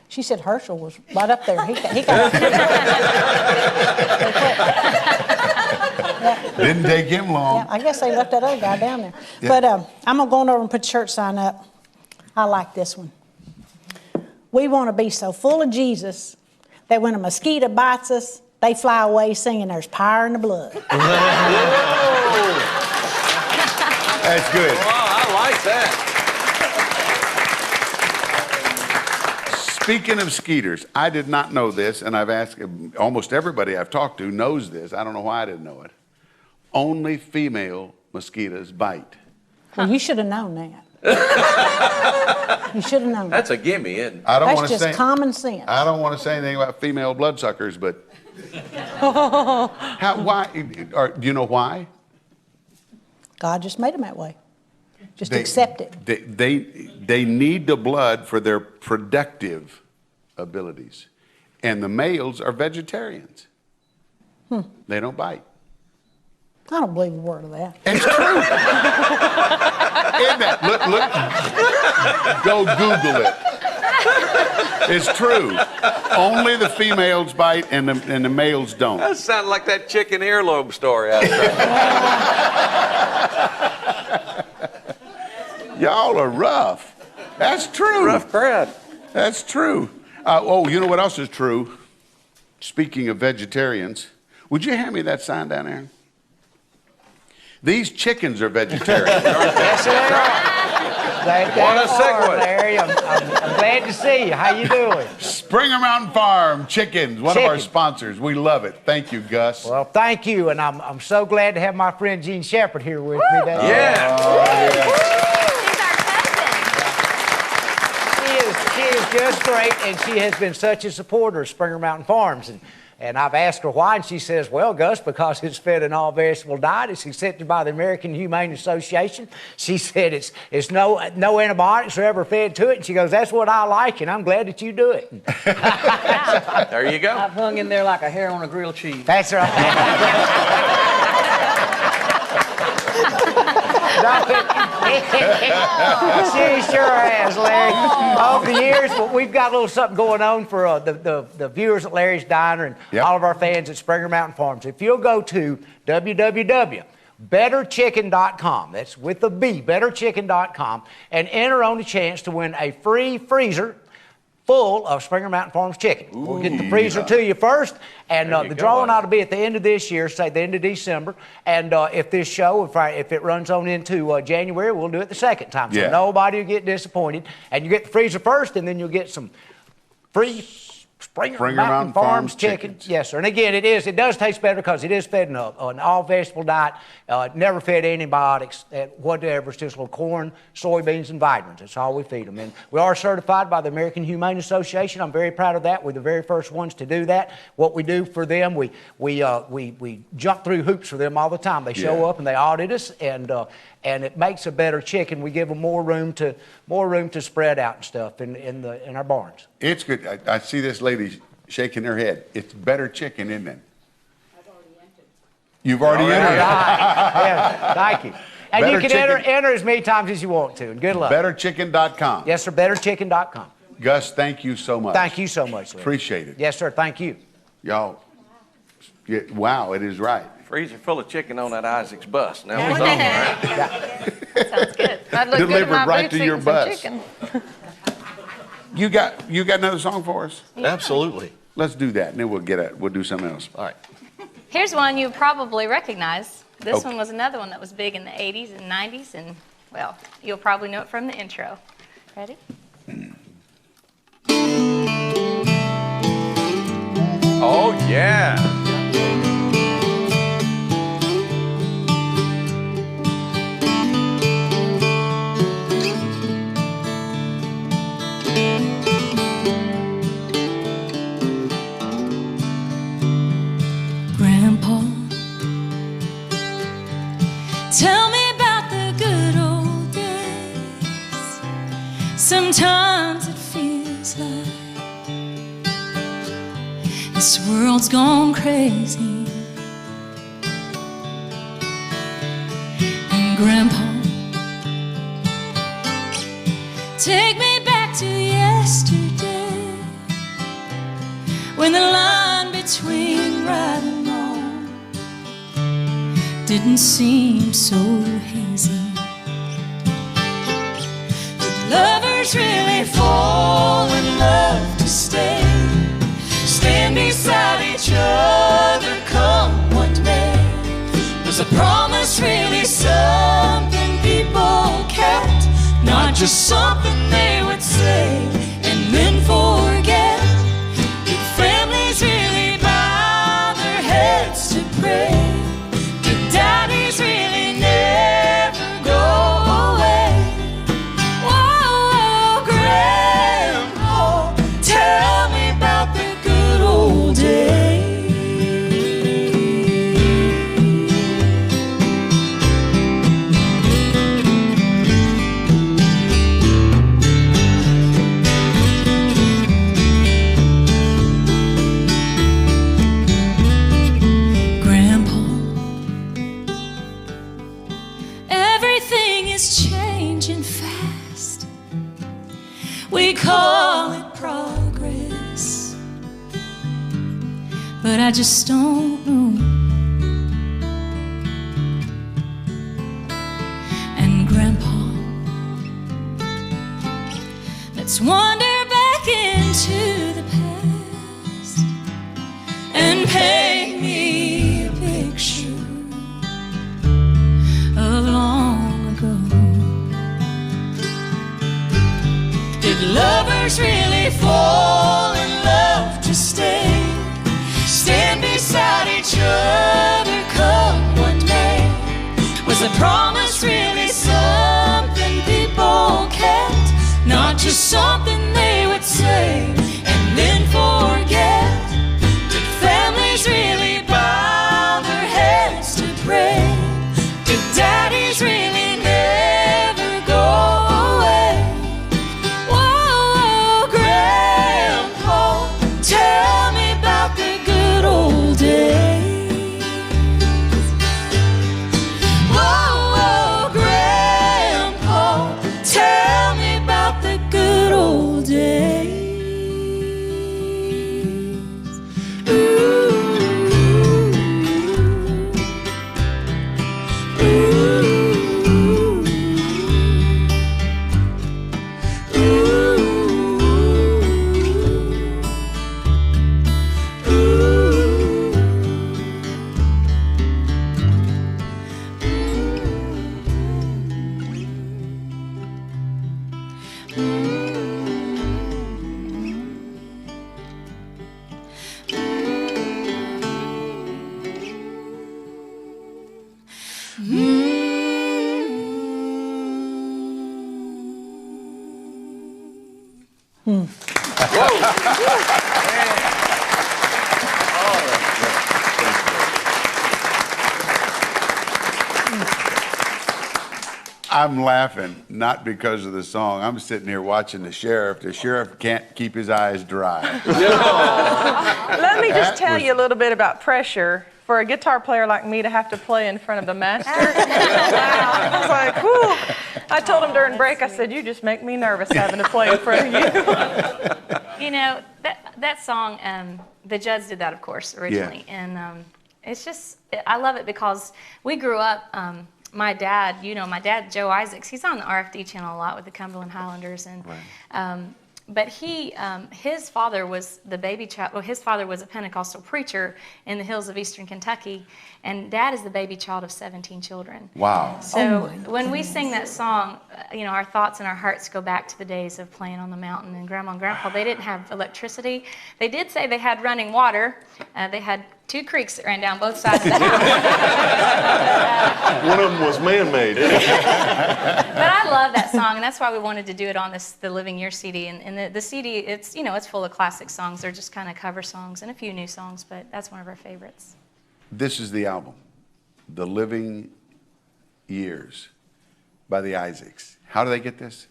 She said Herschel was right up there. He got
Didn't take him long.
Yeah, I guess they left that other guy down there.
Yeah.
But I'm going to go on over and put the church sign up. I like this one. We want to be so full of Jesus that when a mosquito bites us, they fly away singing, there's power in the blood.
That's good.
Wow, I like that.
Speaking of skeeters, I did not know this, and I've asked almost everybody I've talked to knows this. I don't know why I didn't know it. Only female mosquitoes bite.
Well, you should have known that. You should have known
That's
that.
a gimme, isn't it?
I don't
That's
want to
just
say
common sense.
I don't want to say anything about female bloodsuckers, but why? Do you know why?
God just made them that way. Just accept it.
They need the blood for their productive abilities, and the males are vegetarians. They don't bite.
I don't believe a word of that.
It's true. Isn't that? Look. Go Google it. It's true. Only the females bite and the males don't.
That sounds like that chicken earlobe story out there.
Y'all are rough. That's true.
Rough crowd.
That's true. You know what else is true? Speaking of vegetarians, would you hand me that sign down there? These chickens are vegetarian.
Yes, they are.
What a segue.
Larry, I'm glad to see you. How you doing?
Springer Mountain Farm Chickens, one of our sponsors. We love it. Thank you, Gus.
Well, thank you, and I'm so glad to have my friend Gene Shepherd here with me.
Yeah.
She is just great, and she has been such a supporter of Springer Mountain Farms. And I've asked her why, and she says, well, Gus, because it's fed an all-vegetable diet. It's accepted by the American Humane Association. She said it's no antibiotics are ever fed to it. And she goes, that's what I like, and I'm glad that you do it.
There you go.
I've hung in there like a hair on a grilled cheese.
That's right. She sure has, Larry. Over the years, but we've got a little something going on for the viewers at Larry's Diner and all of our fans at Springer Mountain Farms. If you'll go to www.betterchicken.com, that's with a B, betterchicken.com, and enter on the chance to win a free freezer full of Springer Mountain Farms chicken. We'll get the freezer to you first, and the drawing ought to be at the end of this year, say the end of December. And if this show, if it runs on into January, we'll do it the second time. So nobody will get disappointed. And you get the freezer first, and then you'll get some free Springer Mountain Farms chicken. Yes, sir. And again, it does taste better because it is fed in an all-vegetable diet, never fed antibiotics, whatever. It's just a little corn, soybeans, and vitamins. That's all we feed them. And we are certified by the American Humane Association. I'm very proud of that. We're the very first ones to do that. What we do for them, we jump through hoops for them all the time. They show up and they audit us, and it makes a better chicken. We give them more room to spread out and stuff in our barns.
It's good. I see this lady shaking her head. It's better chicken, isn't it? I've already entered. You've already entered.
Yeah, thank you. And you can enter as many times as you want to. And good luck.
BetterChicken.com.
Yes, sir. BetterChicken.com.
Gus, thank you so much.
Thank you so much, Larry.
Appreciate it.
Yes, sir. Thank you.
Y'all, wow, it is right.
Freezer full of chicken on that ISAACS bus. Now we're
Sounds good. I'd look good in
Delivered
my
right
boots
to your
eating some
bus.
chicken.
You got another song for us?
Absolutely.
Let's do that, and then we'll do something else.
All right.
Here's one you probably recognize. This
Okay.
one was another one that was big in the 80s and 90s, and, well, you'll probably know it from the intro. Ready?
Oh, yeah.
Grandpa, tell me about the good old days. Sometimes it feels like this world's gone crazy. And Grandpa, take me back to yesterday, when the line between right and wrong didn't seem so hazy. Did lovers really fall in love to stay, stand beside each other come what may? Was a promise really something people kept, not just something they would say and then forget? Did families really bow their heads to pray? Did daddies really never go away? Whoa, Grandpa, tell me about the good old days. Grandpa, everything is changing fast. We call it progress, but I just don't know. And Grandpa, let's wander back into the past and paint me a picture of long ago. Did lovers really fall in love to stay, stand beside each other come what may? Was a promise really something people kept, not just something they would say and then forget? Did families really bow their heads to pray? Did daddies really never go away? Whoa, Grandpa, tell me about the good old days. Whoa, Grandpa, tell me about the good old days.
I'm laughing, not because of the song. I'm sitting here watching the sheriff. The sheriff can't keep his eyes dry.
Let me just
That
tell
was-
you a little bit about pressure for a guitar player like me to have to play in front of the master. Wow. I was like, whew. I told him during break, I said, you just make me nervous having to play in front of you.
You know, that song, the Judds did that, of course, originally.
Yeah.
And it's just, I love it because we grew up, my dad, Joe Isaacs, he's on the RFD channel a lot with the Cumberland Highlanders. And but his father was the baby child. Well, his father was a Pentecostal preacher in the hills of eastern Kentucky, and Dad is the baby child of 17 children.
Wow.
So when we sing that song, our thoughts and our hearts go back to the days of playing on the mountain. And Grandma and Grandpa, they didn't have electricity. They did say they had running water. They had 2 creeks that ran down both sides of the house.
One of them was man-made.
But I love that song, and that's why we wanted to do it on the Living Year CD. And the CD, it's full of classic songs. They're just kind of cover songs and a few new songs, but that's one of our favorites.
This is the album, The Living Years by the ISAACS. How do they get this?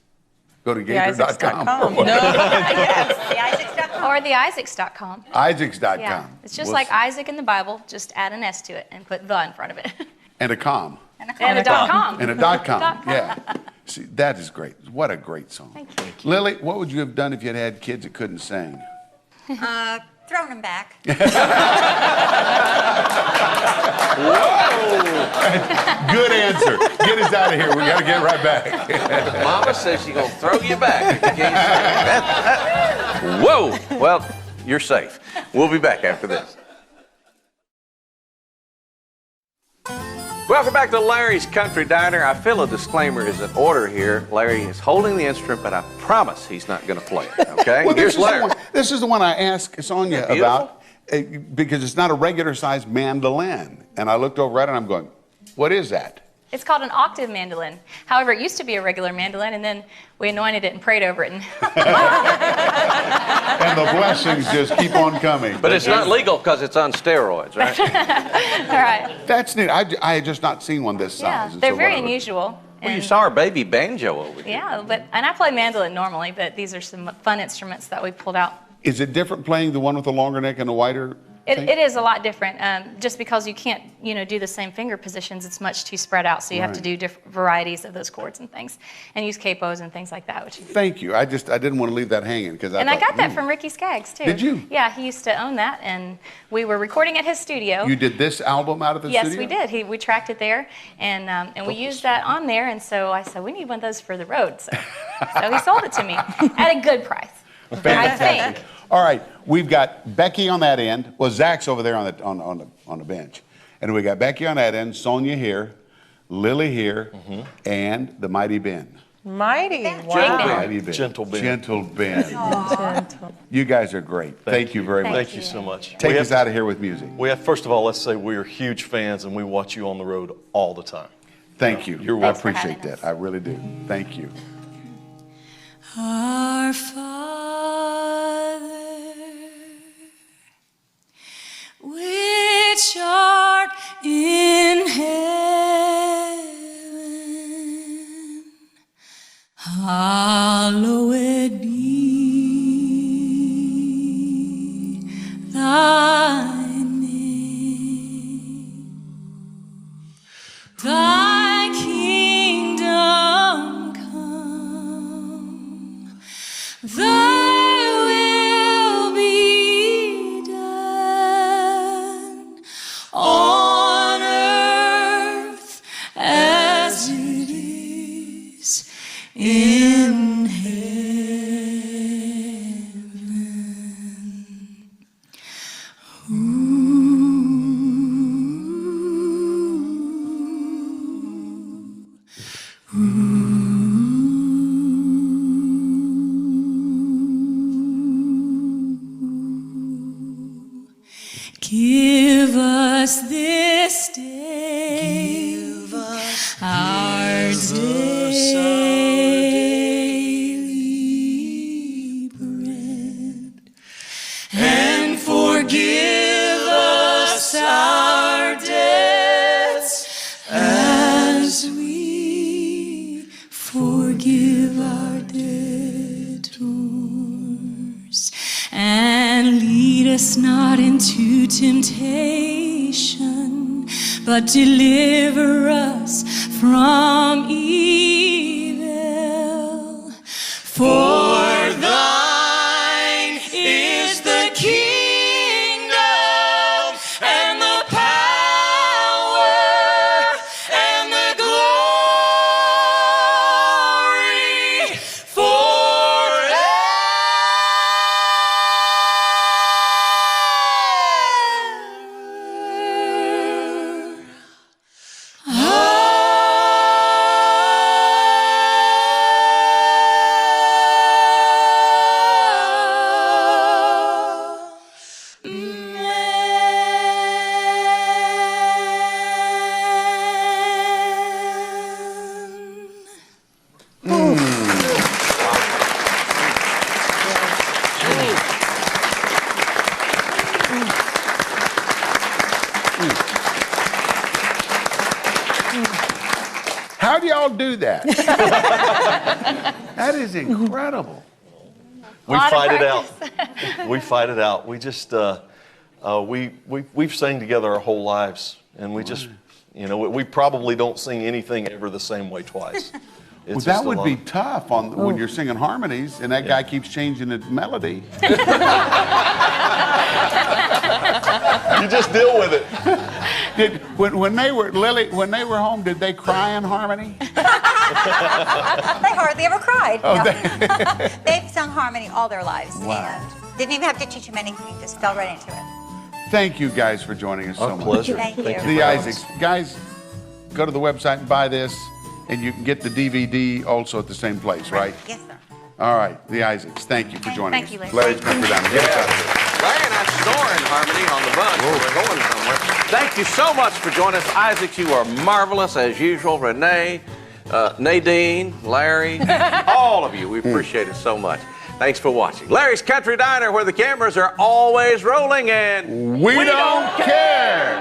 Go to gaither.com.
Or the ISAACS.com.
ISAACS.com.
Yeah, it's just like Isaac in the Bible, just add an S to it and put the in front of it.
And a com.
And a .com.
And a .com, yeah. See, that is great. What a great song.
Thank you.
Lily, what would you have done if you had had kids that couldn't sing?
Thrown them back.
Whoa! Good answer. Get us out of here. We got to get right back.
Mama says she's going to throw you back. Whoa! Well, you're safe. We'll be back after this. Welcome back to Larry's Country Diner. I feel a disclaimer is in order here. Larry is holding the instrument, but I promise he's not going to play it, okay?
Well,
Here's Larry.
This is the one I asked Sonia about because it's not a regular-sized mandolin. And I looked over at it and I'm going, what is that?
It's called an octave mandolin. However, it used to be a regular mandolin, and then we anointed it and prayed over it. And
the blessings just keep on coming.
But it's not legal because it's on steroids, right?
All right.
That's neat. I had just not seen one this size.
Yeah,
and
they're
so
very
whatever.
unusual.
Well, you saw our baby banjo over here.
Yeah, and I play mandolin normally, but these are some fun instruments that we pulled out.
Is it different playing the one with the longer neck and the wider?
It is a lot different, just because you can't, do the same finger positions. It's much too spread out, so you have to do different varieties of those chords and things, and use capos and things like that. Which
Thank you. I didn't want to leave that hanging because I
got that from Ricky Skaggs too.
Did you?
Yeah, he used to own that, and we were recording at his studio.
You did this album out of the studio?
Yes, we did. We tracked it there, and we used that on there. And so I said, we need one of those for the road. So he sold it to me at a good price. I think.
All right, we've got Becky on that end. Well, Zach's over there on the bench, and we got Becky on that end, Sonia here, Lily here, and the mighty Ben.
Mighty. Wow.
Mighty Ben.
Gentle Ben.
Gentle Ben.
Gentle.
You guys are great. Thank you very much.
Thank you so much.
Take us out of here with music.
First of all, let's say we are huge fans and we watch you on the road all the time.
Thank you.
You're
I
welcome.
appreciate that. I really do. Thank you.
Our Father, which art in heaven, hallowed be thy name. Thy kingdom come, thy will be done on earth as it is in Give us this day our daily bread, and forgive us our debts as we forgive our debtors. And lead us not into temptation, but deliver us from evil. For thine is the kingdom and the power and the glory forever.
How do y'all do that? That is incredible.
We fight it out. We fight it out. We just, we've sang together our whole lives, and we just, you know, we probably don't sing anything ever the same way twice.
Well, that would be tough when you're singing harmonies and that guy keeps changing the melody.
You just deal with it.
When they were home, did they cry in harmony?
They hardly ever cried.
Oh,
no. They've sung harmony all their lives.
Wow.
And didn't even have to teach them anything, just fell right into it.
Thank you guys for joining us so much.
Pleasure.
Thank you.
The Isaacs. Guys, go to the website and buy this, and you can get the DVD also at the same place, right?
Yes, sir.
All right, the Isaacs. Thank you for joining
Thank
us.
you, Larry.
Larry's Country Diner. Get us out of here.
Larry and I snore in harmony on the bus when we're going somewhere. Thank you so much for joining us. Isaacs, you are marvelous as usual. Renee, Nadine, Larry, all of you. We appreciate it so much. Thanks for watching. Larry's Country Diner, where the cameras are always rolling and
we don't care.